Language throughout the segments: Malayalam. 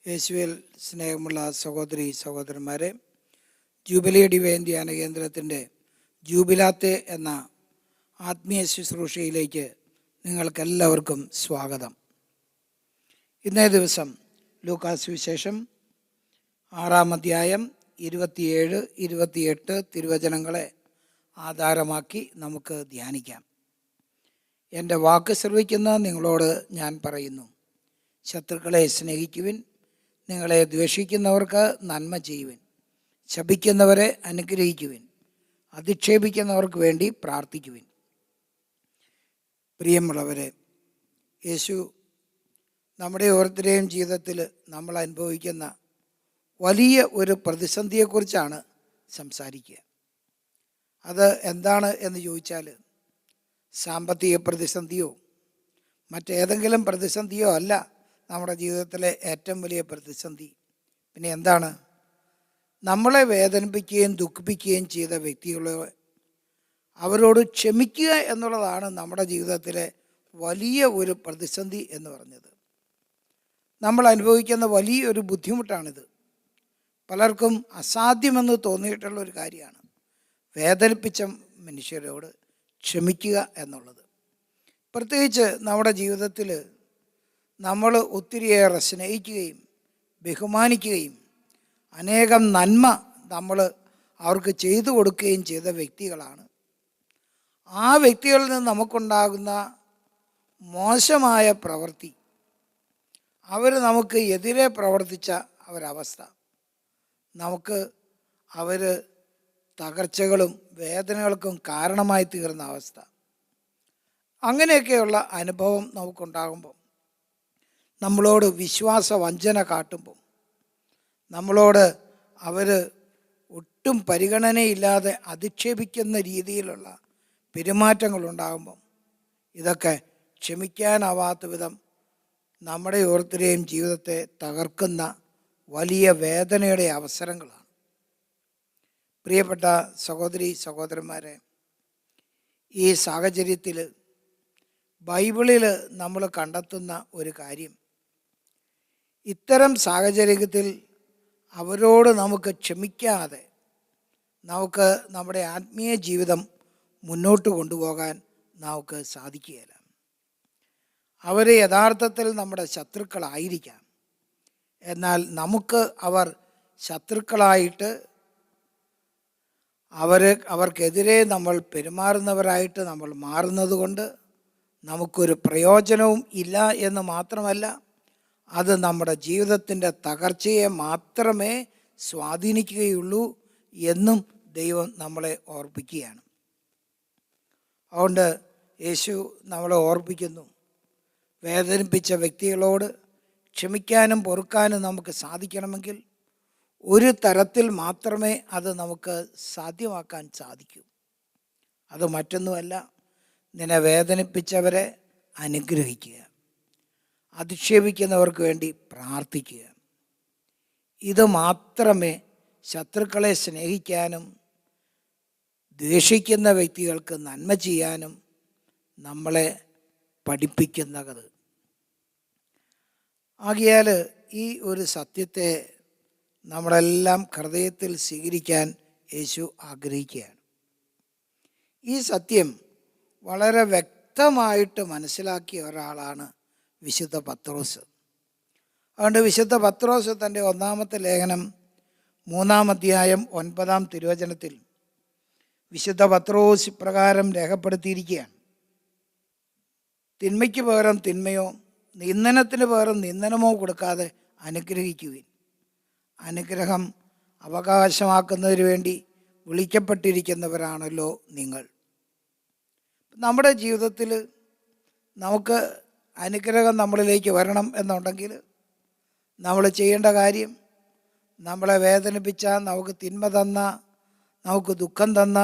യേശുവിൽ സ്നേഹമുള്ള സഹോദരി സഹോദരന്മാരെ, ജൂബിലി ഡിവൈൻ ധ്യാന കേന്ദ്രത്തിൻ്റെ ജൂബിലാത്തെ എന്ന ആത്മീയ ശുശ്രൂഷയിലേക്ക് നിങ്ങൾക്കെല്ലാവർക്കും സ്വാഗതം. ഇന്നേ ദിവസം ലൂക്കാസ് സുവിശേഷം 6-ാം അധ്യായം 27-28 തിരുവചനങ്ങളെ ആധാരമാക്കി നമുക്ക് ധ്യാനിക്കാം. എൻ്റെ വാക്ക് ശ്രവിക്കുന്ന നിങ്ങളോട് ഞാൻ പറയുന്നു, ശത്രുക്കളെ സ്നേഹിക്കുവിൻ, നിങ്ങളെ ദ്വേഷിക്കുന്നവർക്ക് നന്മ ചെയ്യുവിൻ, ശപിക്കുന്നവരെ അനുഗ്രഹിക്കുവിൻ, അധിക്ഷേപിക്കുന്നവർക്ക് വേണ്ടി പ്രാർത്ഥിക്കുവിൻ. പ്രിയമുള്ളവരെ, യേശു നമ്മുടെ ഓരോരുത്തരുടെയും ജീവിതത്തിൽ നമ്മൾ അനുഭവിക്കുന്ന വലിയ ഒരു പ്രതിസന്ധിയെക്കുറിച്ചാണ് സംസാരിക്കുക. അത് എന്താണ് എന്ന് ചോദിച്ചാൽ, സാമ്പത്തിക പ്രതിസന്ധിയോ മറ്റേതെങ്കിലും പ്രതിസന്ധിയോ അല്ല നമ്മുടെ ജീവിതത്തിലെ ഏറ്റവും വലിയ പ്രതിസന്ധി. പിന്നെ എന്താണ്? നമ്മളെ വേദനിപ്പിക്കുകയും ദുഃഖിപ്പിക്കുകയും ചെയ്ത വ്യക്തികളെ അവരോട് ക്ഷമിക്കുക എന്നുള്ളതാണ് നമ്മുടെ ജീവിതത്തിലെ വലിയ ഒരു പ്രതിസന്ധി എന്ന് പറഞ്ഞത്. നമ്മൾ അനുഭവിക്കുന്ന വലിയൊരു ബുദ്ധിമുട്ടാണിത്. പലർക്കും അസാധ്യമെന്ന് തോന്നിയിട്ടുള്ള ഒരു കാര്യമാണ് വേദനിപ്പിച്ച മനുഷ്യരോട് ക്ഷമിക്കുക എന്നുള്ളത്. പ്രത്യേകിച്ച് നമ്മുടെ ജീവിതത്തിൽ നമ്മൾ ഒത്തിരിയേറെ സ്നേഹിക്കുകയും ബഹുമാനിക്കുകയും അനേകം നന്മ നമ്മൾ അവർക്ക് ചെയ്തു കൊടുക്കുകയും ചെയ്ത വ്യക്തികളാണ്. ആ വ്യക്തികളിൽ നിന്ന് നമുക്കുണ്ടാകുന്ന മോശമായ പ്രവൃത്തി, അവർ നമുക്ക് എതിരെ പ്രവർത്തിച്ച ഒരവസ്ഥ, നമുക്ക് അവർ തകർച്ചകളും വേദനകൾക്കും കാരണമായി തീർന്ന അവസ്ഥ, അങ്ങനെയൊക്കെയുള്ള അനുഭവം നമുക്കുണ്ടാകുമ്പോൾ, നമ്മളോട് വിശ്വാസവഞ്ചന കാട്ടുമ്പോൾ, നമ്മളോട് അവർ ഒട്ടും പരിഗണനയില്ലാതെ അധിക്ഷേപിക്കുന്ന രീതിയിലുള്ള പെരുമാറ്റങ്ങളുണ്ടാകുമ്പം, ഇതൊക്കെ ക്ഷമിക്കാനാവാത്ത വിധം നമ്മുടെ ഓരോരുത്തരെയും ജീവിതത്തെ തകർക്കുന്ന വലിയ വേദനയുടെ അവസരങ്ങളാണ്. പ്രിയപ്പെട്ട സഹോദരി സഹോദരന്മാരെ, ഈ സാഹചര്യത്തിൽ ബൈബിളിൽ നമ്മൾ കണ്ടെത്തുന്ന ഒരു കാര്യം, ഇത്തരം സാഹചര്യത്തിൽ അവരോട് നമുക്ക് ക്ഷമിക്കാതെ നമുക്ക് നമ്മുടെ ആത്മീയ ജീവിതം മുന്നോട്ട് കൊണ്ടുപോകാൻ നമുക്ക് സാധിക്കുകയില്ല. അവർ യഥാർത്ഥത്തിൽ നമ്മുടെ ശത്രുക്കളായിരിക്കാം, എന്നാൽ നമുക്ക് അവർ ശത്രുക്കളായിട്ട് അവർക്കെതിരെ നമ്മൾ പെരുമാറുന്നവരായിട്ട് നമ്മൾ മാറുന്നത് കൊണ്ട് നമുക്കൊരു പ്രയോജനവും ഇല്ല എന്ന് മാത്രമല്ല, അത് നമ്മുടെ ജീവിതത്തിൻ്റെ തകർച്ചയെ മാത്രമേ സ്വാധീനിക്കുകയുള്ളൂ എന്നും ദൈവം നമ്മളെ ഓർപ്പിക്കുകയാണ്. അതുകൊണ്ട് യേശു നമ്മളെ ഓർപ്പിക്കുന്നു, വേദനിപ്പിച്ച വ്യക്തികളോട് ക്ഷമിക്കാനും പൊറുക്കാനും നമുക്ക് സാധിക്കണമെങ്കിൽ ഒരു തരത്തിൽ മാത്രമേ അത് നമുക്ക് സാധ്യമാക്കാൻ സാധിക്കൂ. അത് മറ്റൊന്നുമല്ല, നിന്നെ വേദനിപ്പിച്ചവരെ അനുഗ്രഹിക്കുക, അധിക്ഷേപിക്കുന്നവർക്ക് വേണ്ടി പ്രാർത്ഥിക്കുക. ഇത് മാത്രമേ ശത്രുക്കളെ സ്നേഹിക്കാനും ദ്വേഷിക്കുന്ന വ്യക്തികൾക്ക് നന്മ ചെയ്യാനും നമ്മളെ പഠിപ്പിക്കുന്നത്. ആകയാൽ ഈ ഒരു സത്യത്തെ നമ്മളെല്ലാം ഹൃദയത്തിൽ സ്വീകരിക്കാൻ യേശു ആഗ്രഹിക്കുകയാണ്. ഈ സത്യം വളരെ വ്യക്തമായിട്ട് മനസ്സിലാക്കിയ ഒരാളാണ് വിശുദ്ധ പത്രോസ്. അതുകൊണ്ട് വിശുദ്ധ പത്രോസ് തൻ്റെ 1-ാമത്തെ ലേഖനം 3-ാം അധ്യായം 9-ാം തിരുവചനത്തിൽ വിശുദ്ധ പത്രോസ് ഇപ്രകാരം രേഖപ്പെടുത്തിയിരിക്കുകയാണ്: തിന്മയ്ക്ക് പകരം തിന്മയോ നിന്ദനത്തിന് പകരം നിന്ദനമോ കൊടുക്കാതെ അനുഗ്രഹിക്കുവിൻ. അനുഗ്രഹം അവകാശമാക്കുന്നതിന് വേണ്ടി വിളിക്കപ്പെട്ടിരിക്കുന്നവരാണല്ലോ നിങ്ങൾ. നമ്മുടെ ജീവിതത്തിൽ നമുക്ക് അനുഗ്രഹം നമ്മളിലേക്ക് വരണം എന്നുണ്ടെങ്കിൽ നമ്മൾ ചെയ്യേണ്ട കാര്യം, നമ്മളെ വേദനിപ്പിച്ച, നമുക്ക് തിന്മ തന്ന, നമുക്ക് ദുഃഖം തന്ന,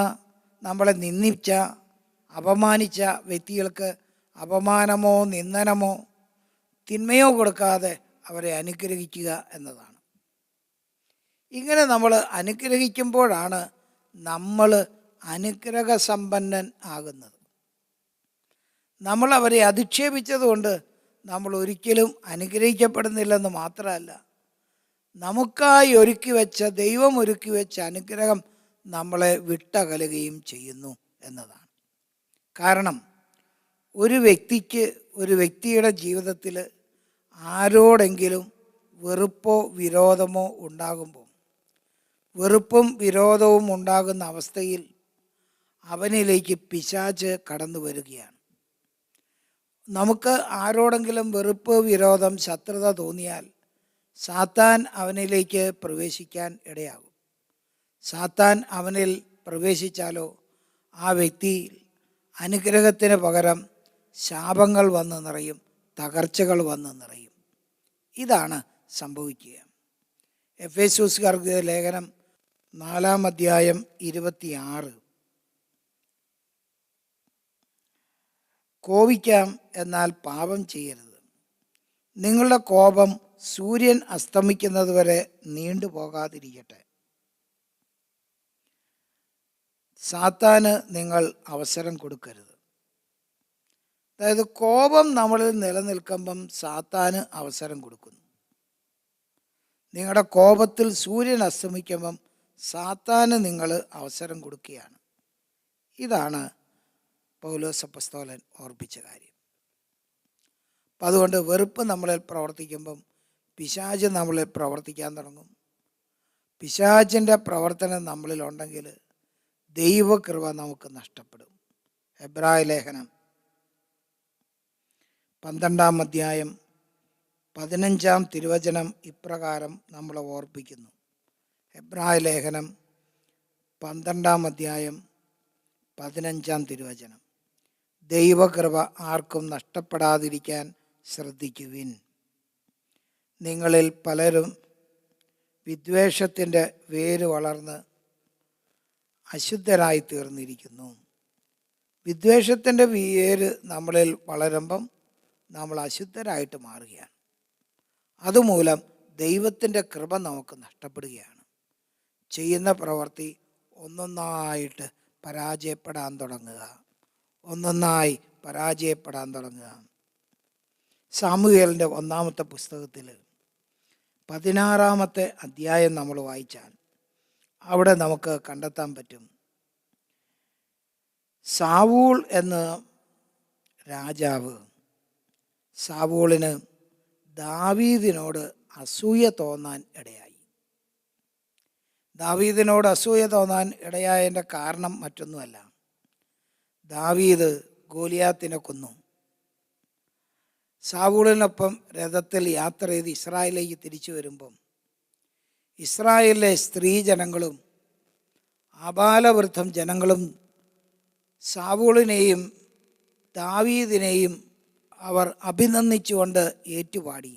നമ്മളെ നിന്ദിച്ച, അപമാനിച്ച വ്യക്തികൾക്ക് അപമാനമോ നിന്ദനമോ തിന്മയോ കൊടുക്കാതെ അവരെ അനുഗ്രഹിക്കുക എന്നതാണ്. ഇങ്ങനെ നമ്മൾ അനുഗ്രഹിക്കുമ്പോഴാണ് നമ്മൾ അനുഗ്രഹസമ്പന്നൻ ആകുന്നത്. നമ്മൾ അവരെ അധിക്ഷേപിച്ചതുകൊണ്ട് നമ്മൾ ഒരിക്കലും അനുഗ്രഹിക്കപ്പെടുന്നില്ലെന്ന് മാത്രമല്ല, നമുക്കായി ഒരുക്കി വെച്ച, ദൈവം ഒരുക്കി വെച്ച അനുഗ്രഹം നമ്മളെ വിട്ടകലുകയും ചെയ്യുന്നു എന്നതാണ്. കാരണം ഒരു വ്യക്തിയുടെ ജീവിതത്തിൽ ആരോടെങ്കിലും വെറുപ്പോ വിരോധമോ ഉണ്ടാകുമ്പോൾ, വെറുപ്പും വിരോധവും ഉണ്ടാകുന്ന അവസ്ഥയിൽ അവനിലേക്ക് പിശാച് കടന്നു വരികയാണ്. നമുക്ക് ആരോടെങ്കിലും വെറുപ്പ്, വിരോധം, ശത്രുത തോന്നിയാൽ സാത്താൻ അവനിലേക്ക് പ്രവേശിക്കാൻ ഇടയാകും. സാത്താൻ അവനിൽ പ്രവേശിച്ചാലോ ആ വ്യക്തിയിൽ അനുഗ്രഹത്തിന് പകരം ശാപങ്ങൾ വന്ന് നിറയും, തകർച്ചകൾ വന്ന് നിറയും. ഇതാണ് സംഭവിക്കുക. എഫേസ്യോസ്യർക്ക് ലേഖനം 4:26. കോപിക്കാം, എന്നാൽ പാപം ചെയ്യരുത്. നിങ്ങളുടെ കോപം സൂര്യൻ അസ്തമിക്കുന്നത് വരെ നീണ്ടുപോകാതിരിക്കട്ടെ. സാത്താന് നിങ്ങൾ അവസരം കൊടുക്കരുത്. അതായത് കോപം നമ്മളിൽ നിലനിൽക്കുമ്പം സാത്താന് അവസരം കൊടുക്കുന്നു. നിങ്ങളുടെ കോപത്തിൽ സൂര്യൻ അസ്തമിക്കുമ്പം സാത്താന് നിങ്ങൾ അവസരം കൊടുക്കുകയാണ്. ഇതാണ് പൗലോസ് അപ്പോസ്തലൻ ഓർപ്പിച്ച കാര്യം. അപ്പം അതുകൊണ്ട് വെറുപ്പ് നമ്മളിൽ പ്രവർത്തിക്കുമ്പം പിശാച് നമ്മളിൽ പ്രവർത്തിക്കാൻ തുടങ്ങും. പിശാചിൻ്റെ പ്രവർത്തനം നമ്മളിലുണ്ടെങ്കിൽ ദൈവകൃപ നമുക്ക് നഷ്ടപ്പെടും. എബ്രായ ലേഖനം 12:15 ഇപ്രകാരം നമ്മളെ ഓർപ്പിക്കുന്നു. എബ്രായ ലേഖനം 12:15 ദൈവകൃപ ആർക്കും നഷ്ടപ്പെടാതിരിക്കാൻ ശ്രദ്ധിക്കുവിൻ. നിങ്ങളിൽ പലരും വിദ്വേഷത്തിൻ്റെ വേര് വളർന്ന് അശുദ്ധരായി തീർന്നിരിക്കുന്നു. വിദ്വേഷത്തിൻ്റെ വേര് നമ്മളിൽ വളരുമ്പം നമ്മൾ അശുദ്ധരായിട്ട് മാറുകയാണ്. അതുമൂലം ദൈവത്തിൻ്റെ കൃപ നമുക്ക് നഷ്ടപ്പെടുകയാണ്. ചെയ്യുന്ന പ്രവൃത്തി ഒന്നൊന്നായി പരാജയപ്പെടാൻ തുടങ്ങുക. സാമുവേലിൻ്റെ 1-ാമത്തെ പുസ്തകത്തിൽ 16-ാമത്തെ അധ്യായം നമ്മൾ വായിച്ചാൽ അവിടെ നമുക്ക് കണ്ടെത്താൻ പറ്റും, സാവൂൾ എന്ന രാജാവ്, സാവൂളിന് ദാവീദിനോട് അസൂയ തോന്നാൻ ഇടയായി. ദാവീദിനോട് അസൂയ തോന്നാൻ ഇടയായതിൻ്റെ കാരണം മറ്റൊന്നുമല്ല, ദാവീദ് ഗോലിയാത്തിനെ കൊന്നു. സാവൂളിനൊപ്പം രഥത്തിൽ യാത്ര ചെയ്ത് ഇസ്രായേലിലേക്ക് തിരിച്ചു വരുമ്പം ഇസ്രായേലിലെ സ്ത്രീ ജനങ്ങളും ആബാലവൃദ്ധം ജനങ്ങളും സാവൂളിനെയും ദാവീദിനെയും അവർ അഭിനന്ദിച്ചുകൊണ്ട് ഏറ്റുപാടി.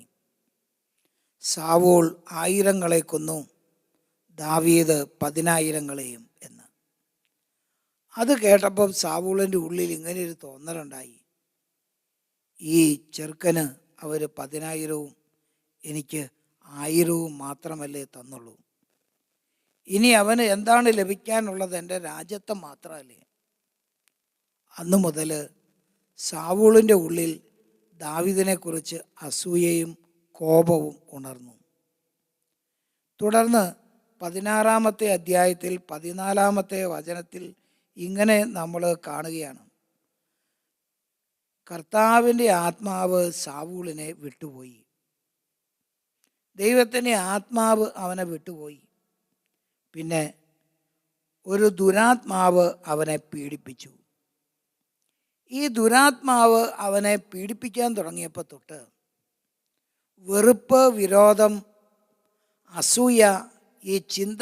സാവൂൾ 1000 കൊന്നു, ദാവീദ് 10,000 എന്ന്. അത് കേട്ടപ്പം സാവൂളിൻ്റെ ഉള്ളിൽ ഇങ്ങനെയൊരു തോന്നലുണ്ടായി, ഈ ചെറുക്കന് അവർ 10,000 എനിക്ക് 1000 മാത്രമല്ലേ തന്നുള്ളൂ. ഇനി അവന് എന്താണ് ലഭിക്കാനുള്ളത്? എൻ്റെ രാജ്യത്വം മാത്രമല്ലേ. അന്നു മുതൽ സാവൂളിൻ്റെ ഉള്ളിൽ ദാവീദിനെക്കുറിച്ച് അസൂയയും കോപവും ഉണർന്നു. തുടർന്ന് 16-ാമത്തെ അധ്യായത്തിൽ 14-ാമത്തെ വചനത്തിൽ ഇങ്ങനെ നമ്മൾ കാണുകയാണ്, കർത്താവിൻ്റെ ആത്മാവ് സാവൂളിനെ വിട്ടുപോയി. ദൈവത്തിൻ്റെ ആത്മാവ് അവനെ വിട്ടുപോയി. പിന്നെ ഒരു ദുരാത്മാവ് അവനെ പീഡിപ്പിച്ചു. ഈ ദുരാത്മാവ് അവനെ പീഡിപ്പിക്കാൻ തുടങ്ങിയപ്പോൾ തൊട്ട് വെറുപ്പ്, വിരോധം, അസൂയ, ഈ ചിന്ത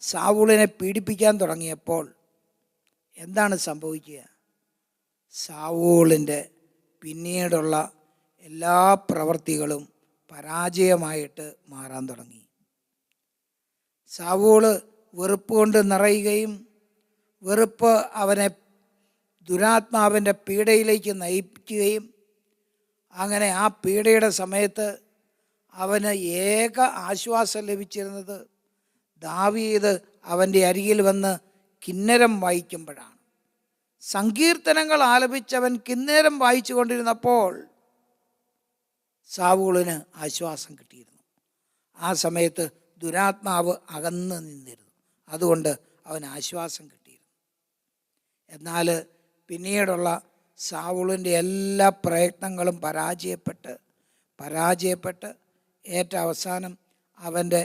സാവൂളിനെ പീഡിപ്പിക്കാൻ തുടങ്ങിയപ്പോൾ എന്താണ് സംഭവിക്കുക? സാവൂളിൻ്റെ പിന്നീടുള്ള എല്ലാ പ്രവൃത്തികളും പരാജയമായിട്ട് മാറാൻ തുടങ്ങി. സാവൂള് വെറുപ്പ് കൊണ്ട് നിറയുകയും വെറുപ്പ് അവനെ ദുരാത്മാവിൻ്റെ പീഡയിലേക്ക് നയിക്കുകയും അങ്ങനെ ആ പീഡയുടെ സമയത്ത് അവന് ഏക ആശ്വാസം ലഭിച്ചിരുന്നത് ദാവീദ് അവൻ്റെ അരികിൽ വന്ന് കിന്നരം വായിക്കുമ്പോഴാണ്. സങ്കീർത്തനങ്ങൾ ആലപിച്ചവൻ കിന്നരം വായിച്ചു കൊണ്ടിരുന്നപ്പോൾ സാവൂളിന് ആശ്വാസം കിട്ടിയിരുന്നു. ആ സമയത്ത് ദുരാത്മാവ് അകന്ന് നിന്നിരുന്നു. അതുകൊണ്ട് അവന് ആശ്വാസം കിട്ടിയിരുന്നു. എന്നാൽ പിന്നീടുള്ള ശൗലിൻ്റെ എല്ലാ പ്രയത്നങ്ങളും പരാജയപ്പെട്ട് ഏറ്റവും അവസാനം അവൻ്റെ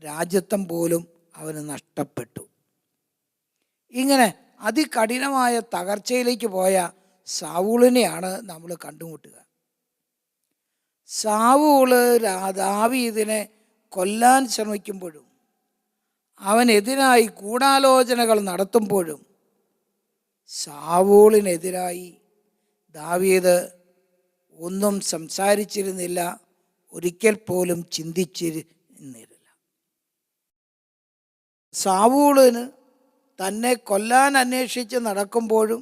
രാജ്യത്വം പോലും അവന് നഷ്ടപ്പെട്ടു. ഇങ്ങനെ അതികഠിനമായ തകർച്ചയിലേക്ക് പോയ ശൗലിനെയാണ് നമ്മൾ കണ്ടുമുട്ടുക. ശൗല് ദാവീദിനെ കൊല്ലാൻ ശ്രമിക്കുമ്പോഴും അവനെതിരായി ഗൂഢാലോചനകൾ നടത്തുമ്പോഴും ശൗലിനെതിരായി ദാവീദ് ഒന്നും സംസാരിച്ചിരുന്നില്ല, ഒരിക്കൽ പോലും ചിന്തിച്ചിരുന്നില്ല. ശൗലിന് തന്നെ കൊല്ലാൻ അന്വേഷിച്ച് നടക്കുമ്പോഴും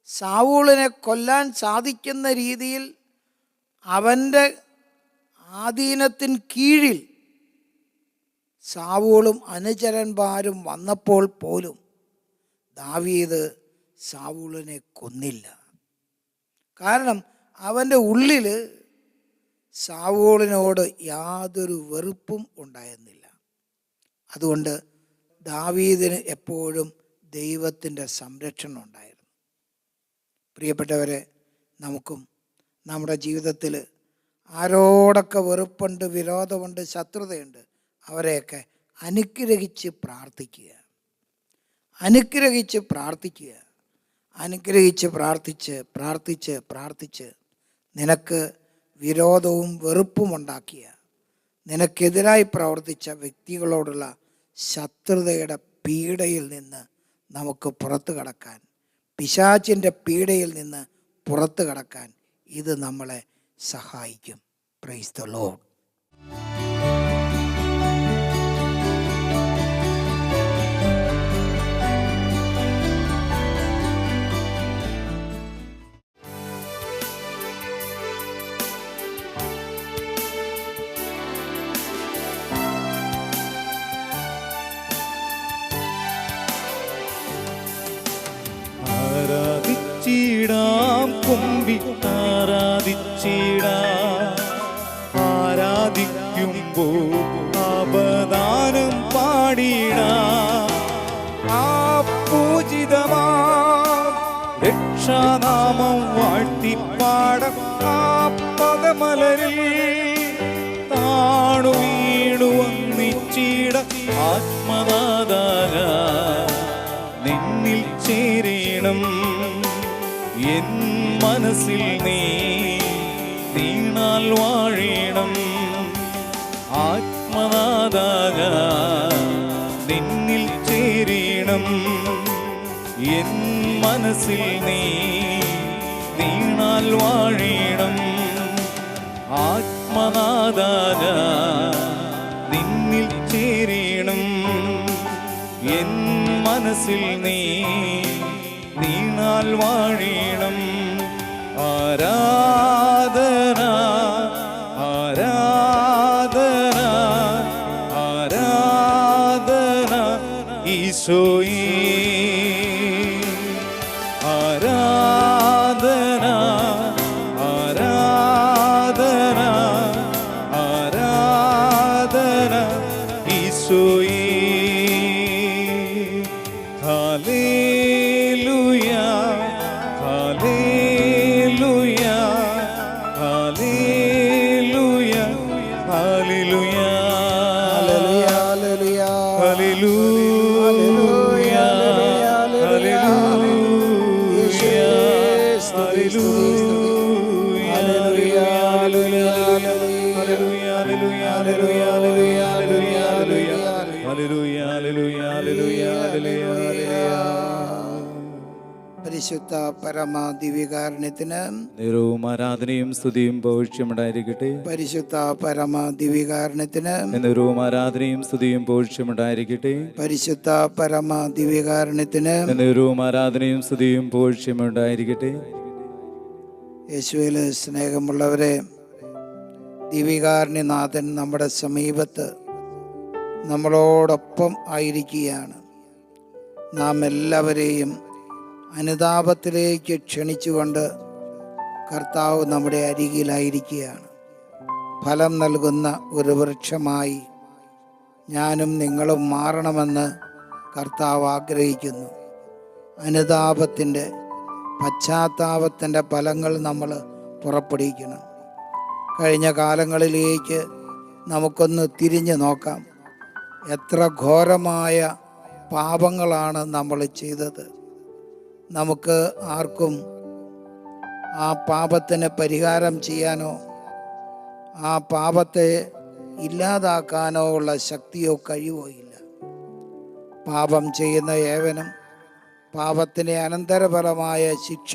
ശൗലിനെ കൊല്ലാൻ സാധിക്കുന്ന രീതിയിൽ അവൻ്റെ ആധീനത്തിന് കീഴിൽ ശൗലും അനുചരന്മാരും വന്നപ്പോൾ പോലും ദാവീദ് ശൗലിനെ കൊന്നില്ല. കാരണം അവൻ്റെ ഉള്ളിൽ ശൗലിനോട് യാതൊരു വെറുപ്പും ഉണ്ടായിരുന്നില്ല. അതുകൊണ്ട് ദാവീദിന് എപ്പോഴും ദൈവത്തിൻ്റെ സംരക്ഷണം ഉണ്ടായിരുന്നു. പ്രിയപ്പെട്ടവരെ, നമുക്കും നമ്മുടെ ജീവിതത്തിൽ ആരോടൊക്കെ വെറുപ്പുണ്ട്, വിരോധമുണ്ട്, ശത്രുതയുണ്ട്, അവരെയൊക്കെ അനുഗ്രഹിച്ച് പ്രാർത്ഥിച്ച് നിനക്ക് വിരോധവും വെറുപ്പും ഉണ്ടാക്കിയ, നിനക്കെതിരായി പ്രവർത്തിച്ച വ്യക്തികളോടുള്ള ശത്രുതയുടെ പീഡയിൽ നിന്ന് നമുക്ക് പുറത്തു കടക്കാൻ, പിശാചിൻ്റെ പീഡയിൽ നിന്ന് പുറത്തു കടക്കാൻ ഇത് നമ്മളെ സഹായിക്കും. Praise the lord. ആരാധിച്ചിടാം, ആരാധിക്കുമ്പോൾ അപദാനം പാടിടാം. ആ പൂജിതമാ രക്ഷാനാമം വാഴ്ത്തിപ്പാടം. ആ പദമലരിൽ താണു വീണു വന്നിച്ചിട. ആത്മനാഥായ നിന്നിൽ ചേരണം, എൻ മനസ്സിൽ നീണാൽ വാഴണം. ആത്മനാഥായ നിന്നിൽ ചേരണം, എൻ മനസ്സിൽ നീണാൽ വാഴണം. ആത്മനാഥായ നിന്നിൽ ചേരണം, എൻ മനസ്സിൽ നീണാൽ വാഴണം. ആരാധന ആരാധന ആരാധന ഈശോയേ. ആരാധന ആരാധന ആരാധന ഈശോയേ. Hallelujah hallelujah hallelujah hallelujah hallelujah hallelujah പരിശുദ്ധ പരമ ദിവ്യകാരുണ്യത്തിന് നേരവും ആരാധനയും സ്തുതിയും ഭവിഷ്യമുണ്ടായിരിക്കട്ടെ. പരിശുദ്ധ പരമ ദിവ്യകാരുണ്യത്തിന് നേരവും ആരാധനയും സ്തുതിയും ഭവിഷ്യമുണ്ടായിരിക്കട്ടെ. പരിശുദ്ധ പരമ ദിവ്യകാരുണ്യത്തിന് നേരവും ആരാധനയും സ്തുതിയും ഭവിഷ്യമുണ്ടായിരിക്കട്ടെ. യേശുവിൽ സ്നേഹമുള്ളവരെ, ദിവ്യകാരുണ്യനാഥൻ നമ്മുടെ സമീപത്ത് നമ്മളോടൊപ്പം ആയിരിക്കുകയാണ്. നാം എല്ലാവരെയും അനുതാപത്തിലേക്ക് ക്ഷണിച്ചുകൊണ്ട് കർത്താവ് നമ്മുടെ അരികിലായിരിക്കുകയാണ്. ഫലം നൽകുന്ന ഒരു വൃക്ഷമായി ഞാനും നിങ്ങളും മാറണമെന്ന് കർത്താവ് ആഗ്രഹിക്കുന്നു. അനുതാപത്തിൻ്റെ, പശ്ചാത്താപത്തിൻ്റെ ഫലങ്ങൾ നമ്മൾ പുറപ്പെടുവിക്കണം. കഴിഞ്ഞ കാലങ്ങളിലേക്ക് നമുക്കൊന്ന് തിരിഞ്ഞു നോക്കാം. എത്ര ഘോരമായ പാപങ്ങളാണ് നമ്മൾ ചെയ്തത്. നമുക്ക് ആർക്കും ആ പാപത്തിന് പരിഹാരം ചെയ്യാനോ ആ പാപത്തെ ഇല്ലാതാക്കാനോ ഉള്ള ശക്തിയോ കഴിവോ ഇല്ല. പാപം ചെയ്യുന്ന ഏവനും പാപത്തിന് അനന്തരഫലമായ ശിക്ഷ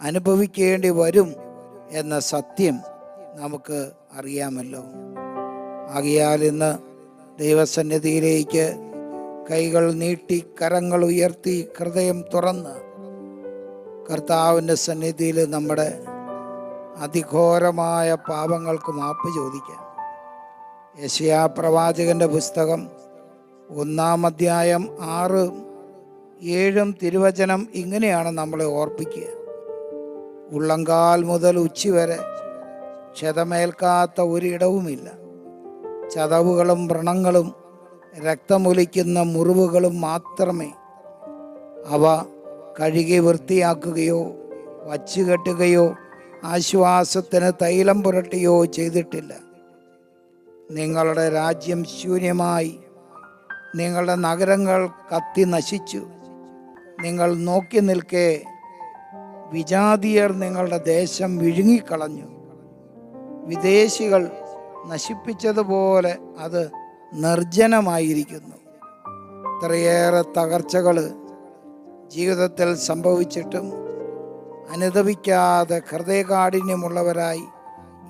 അനുഭവിക്കേണ്ടി വരും എന്ന സത്യം നമുക്ക് അറിയാമല്ലോ. ആകയാൽ ഇന്ന് ദൈവസന്നിധിയിലേക്ക് കൈകൾ നീട്ടി, കരങ്ങൾ ഉയർത്തി, ഹൃദയം തുറന്ന് കർത്താവിൻ്റെ സന്നിധിയിൽ നമ്മുടെ അതിഘോരമായ പാപങ്ങൾക്ക് മാപ്പ് ചോദിക്കാം. യെശയ്യാ പ്രവാചകന്റെ പുസ്തകം 1-ാം അധ്യായം 6-7 തിരുവചനം ഇങ്ങനെയാണ് നമ്മളെ ഓർപ്പിക്കുക. ഉള്ളങ്കാൽ മുതൽ ഉച്ചി വരെ ക്ഷതമേൽക്കാത്ത ഒരിടവുമില്ല. ചതവുകളും വ്രണങ്ങളും രക്തമൊലിക്കുന്ന മുറിവുകളും മാത്രമേ. അവ കഴുകി വൃത്തിയാക്കുകയോ വച്ചുകെട്ടുകയോ ആശ്വാസത്തിന് തൈലം പുരട്ടുകയോ ചെയ്തിട്ടില്ല. നിങ്ങളുടെ രാജ്യം ശൂന്യമായി, നിങ്ങളുടെ നഗരങ്ങൾ കത്തി നശിച്ചു. നിങ്ങൾ നോക്കി നിൽക്കെ വിജാതിയർ നിങ്ങളുടെ ദേശം വിഴുങ്ങിക്കളഞ്ഞു. വിദേശികൾ നശിപ്പിച്ചതുപോലെ അത് നിർജ്ജനമായിരിക്കുന്നു. ഇത്രയേറെ തകർച്ചകൾ ജീവിതത്തിൽ സംഭവിച്ചിട്ടും അനുതപിക്കാതെ ഹൃദയകാഠിന്യമുള്ളവരായി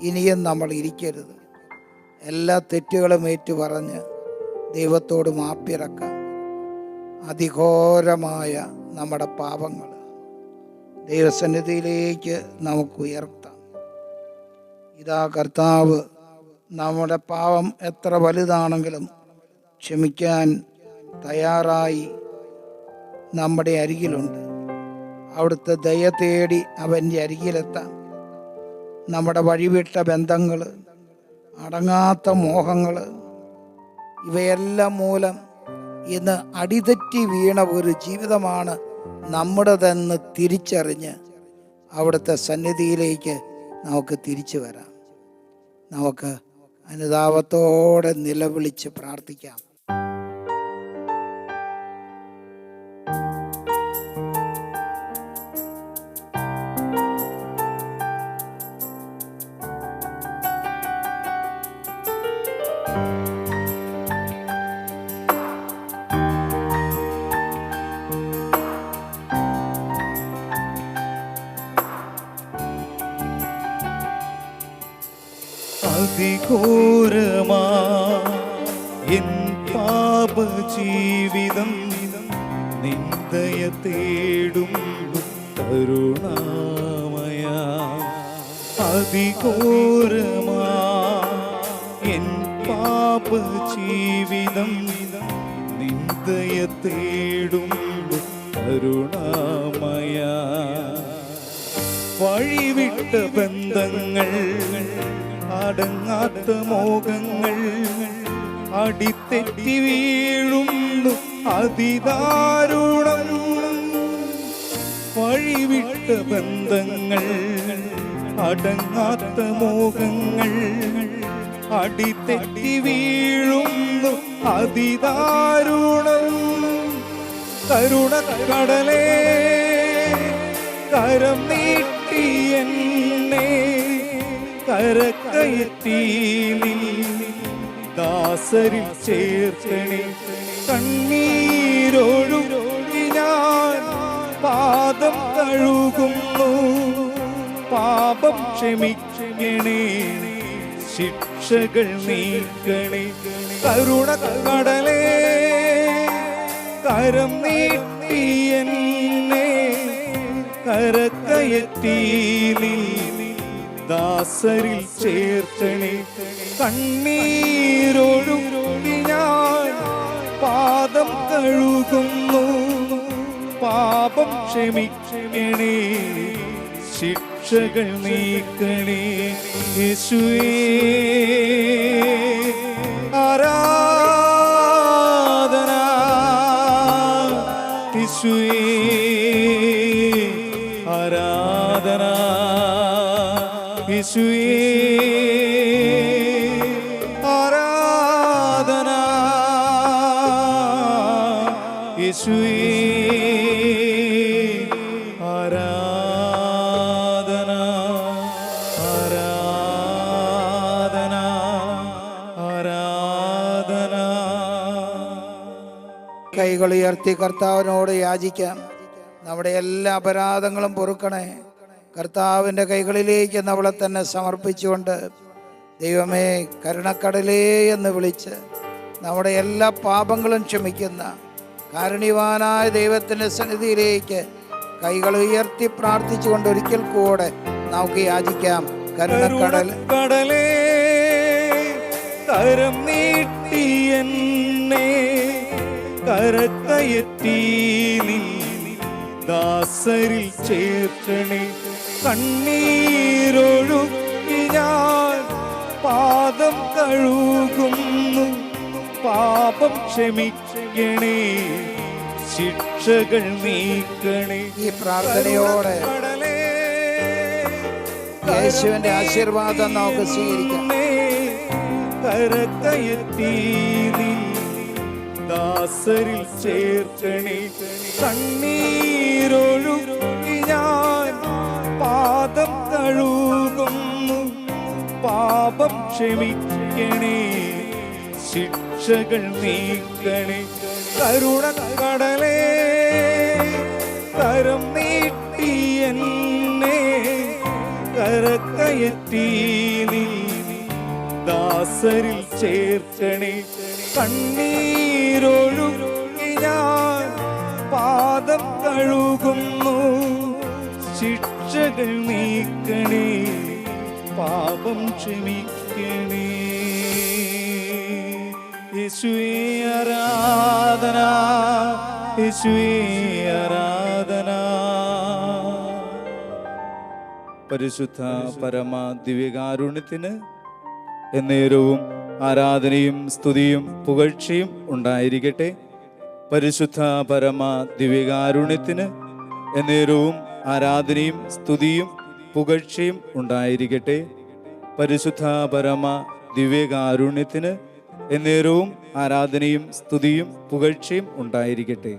ഇനിയും നമ്മൾ ഇരിക്കരുത്. എല്ലാ തെറ്റുകളും ഏറ്റുപറഞ്ഞ് ദൈവത്തോട് മാപ്പിറക്കാം. അതിഘോരമായ നമ്മുടെ പാപങ്ങൾ ദൈവസന്നിധിയിലേക്ക് നമുക്ക് ഉയർത്താം. ഇതാ കർത്താവ് നമ്മുടെ പാപം എത്ര വലുതാണെങ്കിലും ക്ഷമിക്കാൻ തയ്യാറായി നമ്മുടെ അരികിലുണ്ട്. അവിടുത്തെ ദയ തേടി അവൻ്റെ അരികിലെത്താം. നമ്മുടെ വഴിവിട്ട ബന്ധങ്ങൾ, അടങ്ങാത്ത മോഹങ്ങൾ, ഇവയെല്ലാം മൂലം ഇന്ന് അടിതെറ്റി വീണ ഒരു ജീവിതമാണ് നമ്മുടേതെന്ന് തിരിച്ചറിഞ്ഞ് അവിടുത്തെ സന്നിധിയിലേക്ക് നമുക്ക് തിരിച്ചു വരാം. നമുക്ക് അനുതാപത്തോടെ നിലവിളിച്ച് പ്രാർത്ഥിക്കാം. അതിഘോരമാ എൻ പാപജീവിതം, നിന്ദയ തേടും കരുണാമയ. അതിഘോരമാ എൻ പാപജീവിതം, നിന്ദയ തേടും കരുണാമയ. വഴിവിട്ട ബന്ധങ്ങൾ, അടങ്ങാത്ത മോഹങ്ങൾ, അടിത്തെറ്റി വീഴുന്നു അതിദാരുണം. വഴിവിട്ട ബന്ധങ്ങൾ, അടങ്ങാത്ത മോഹങ്ങൾ, അടിത്തെറ്റി വീഴുന്നു അതിദാരുണം. കരുണക്കടലേ, കരം നീട്ടി എന്നെ കരക്കയറ്റി ദാസരിൽ ചേർക്കണേ. കണ്ണീരൊഴുകി ഞാൻ പാദം കഴുകുന്നു. പാപം ക്ഷമിക്കണേ, ശിക്ഷകൾ നീക്കണേ. കരുണക്കടലേ, കരം നീട്ടി എന്നെ കരക്കയറ്റി ദാസരിൽ ചേർക്കണേ. കണ്ണീരൊഴുകി ഞാൻ പാദം കഴുകുന്നു. പാപം ക്ഷമിക്കണേ, ശിക്ഷ ശിക്ഷകൾ നീക്കണേ യേശുവേ. ആരാധന യേശുവേ, ആരാധന യേശുവേ, ആരാധന യേശുവേ, ആരാധന ആരാധന ആരാധന. കൈകൾ ഉയർത്തി കർത്താവിനോട് യാചിക്കാം. നമ്മുടെ എല്ലാ അപരാധങ്ങളും പൊറുക്കണേ. കർത്താവിൻ്റെ കൈകളിലേക്ക് നമ്മളെ തന്നെ സമർപ്പിച്ചുകൊണ്ട് ദൈവമേ കരുണക്കടലേ എന്ന് വിളിച്ച് നമ്മുടെ എല്ലാ പാപങ്ങളും ക്ഷമിക്കുന്ന കാരുണ്യവാനായ ദൈവത്തിൻ്റെ സന്നിധിയിലേക്ക് കൈകൾ ഉയർത്തി പ്രാർത്ഥിച്ചുകൊണ്ട് ഒരിക്കൽ കൂടെ നമുക്ക് യാചിക്കാം. കരുണക്കടലേ കരം നീട്ടി എന്നെ കരക്കയറ്റി നീ ദാസരിൽ ചേർക്കണേ. കണ്ണീരൊഴുക്കി ഞാൻ പാദം കഴുകുന്നു, പാപം ക്ഷമിക്കണേ, ശിക്ഷകൾ നീക്കണേ. ഈ പ്രാർത്ഥനയോടെ യേശുവിന്റെ ആശീർവാദം നമുക്ക് സ്വീകരിക്കാം. കരക്കയറ്റി നീ ദാസരിൽ ചേർക്കണേ. കണ്ണീരൊഴുക്കി ഞാൻ പാദം കഴുകുന്നു, പാപം ക്ഷമിക്കണേ, ശിക്ഷകൾ നീക്കണേ. കരുണക്കടലേ കരം നീട്ടി എന്നെ കരക്കയറ്റി നീ ദാസരിൽ ചേർക്കണേ. കണ്ണീരൊഴുക്കി ഞാൻ പാദം കഴുകുന്നു, ശിക്ഷകൾ നീക്കണേ, പാപം ക്ഷമിക്കണേ. യേശുവേ ആരാധന, യേശുവേ ആരാധന. പരിശുദ്ധ പരമ ദിവ്യകാരുണ്യത്തിന് എന്നേരവും ആരാധനയും സ്തുതിയും പുകഴ്ചയും ഉണ്ടായിരിക്കട്ടെ. പരിശുദ്ധ പരമ ദിവ്യകാരുണ്യത്തിന് എന്നേരവും ആരാധനയും സ്തുതിയും പുകഴ്ചയും ഉണ്ടായിരിക്കട്ടെ. പരിശുദ്ധ പരമ ദിവ്യകാരുണ്യത്തിന് എന്നേരവും ആരാധനയും സ്തുതിയും പുകഴ്ചയും ഉണ്ടായിരിക്കട്ടെ.